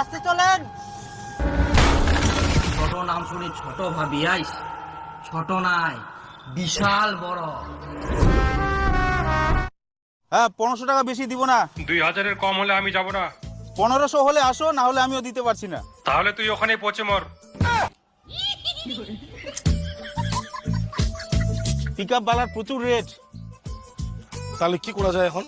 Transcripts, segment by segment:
আস্তে চলেন। ছোট নাম শুনি ছোট ভাবি আইস, ছোট নাই, বিশাল বড়। হ্যাঁ 1500 টাকা বেশি দিব না। 2000-এর কম হলে আমি যাব না। 1500 হলে আসো, না হলে আমিও দিতে পারছি না। তাহলে তুই ওখানেই পচে মর। পিকআপ বালার প্রচুর রেট। তাহলে কি করা যায় এখন?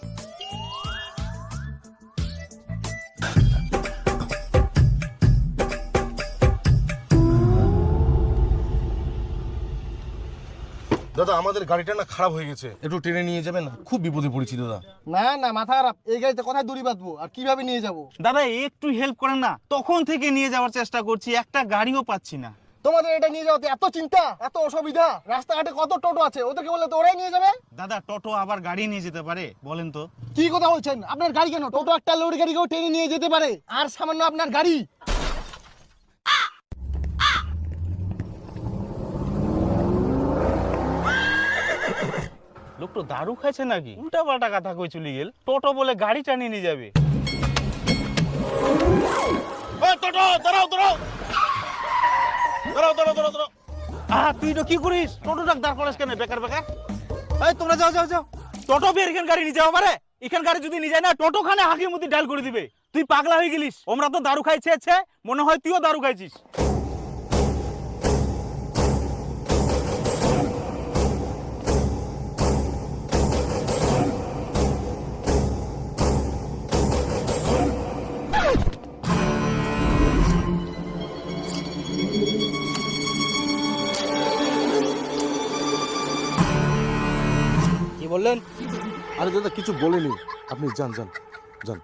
দাদা আমাদের গাড়িটা না খারাপ হয়ে গেছে, একটু ট্রেনে নিয়ে যাবেন? খুব বিপদে পড়েছি দাদা। না না, মাথা খারাপ। এই গাড়িতে কোথায় দড়ি বাঁধবো আর কিভাবে নিয়ে যাব? দাদা একটু হেল্প করেন না, তখন থেকে নিয়ে যাওয়ার চেষ্টা করছি, একটা গাড়িও পাচ্ছি না। তোমাদের এটা নিয়ে যাওয়াতে এত চিন্তা, এত অসুবিধা? রাস্তাঘাটে কত টোটো আছে, ওদেরকে বললে তো ওরাই নিয়ে যাবে। দাদা টোটো আবার গাড়ি নিয়ে যেতে পারে, বলেন তো? কি কথা বলছেন? আপনার গাড়ি কেন? টোটো একটা লোড গাড়িকেও টেনে নিয়ে যেতে পারে, আর সামান্য আপনার গাড়ি। লোক তো দারু খাইছে নাকি? উল্টা পাল্টা কথা কই চলে গেল। টোটো বলে গাড়ি টানিয়ে নিয়ে যাবে। টোটো দাঁড়াও দাঁড়াও দাঁড়াও দাঁড়াও দাঁড়াও দাঁড়াও। তুই তো কি করিস? টোটো ডাক দাঁড় করাস কেন বেকার বেকার? এই তোমরা যাও যাও যাও, টোটো বের এখান গাড়ি নিয়ে যাও পারে। এখান গাড়ি যদি নিয়ে যায় না, টোটো খানে হাঁকির মধ্যে ডাল করে দিবে। তুই পাগলা হয়ে গেলিস। আমরা তো দারু খাইছে, মনে হয় তুইও দারু খাইছিস। কি বললেন? আরে দাদা কিছু বলেনি, আপনি যান যান যান।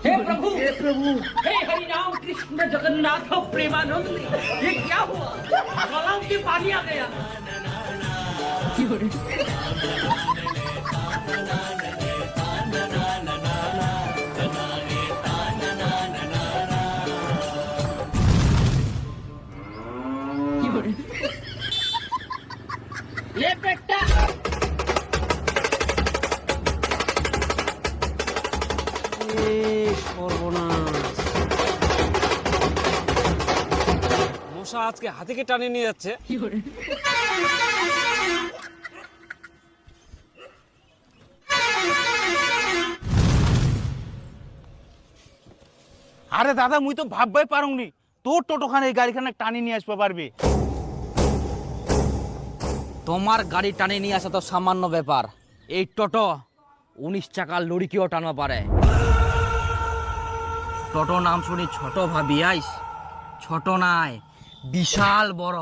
हे प्रभु हे हरि राम कृष्ण जगन्नाथ प्रेमानंद, ये क्या हुआ? गला में पानी आ गया। ये बेटा মশা আজকে হাতিকে টানে নিয়ে যাচ্ছে। আরে দাদা মুই তো ভাববাই পারুংনি তোর টোটোখানে এই গাড়িখানে টানি নিয়ে আসতে পারবে। তোমার গাড়ি টানে নিয়ে আসা তো সামান্য ব্যাপার, এই টোটো 19 চাকার লরিকেও টানা পারে। টোটো নাম শুনি ছোট ভাবি আইস, ছোট নাই, বিশাল বড়।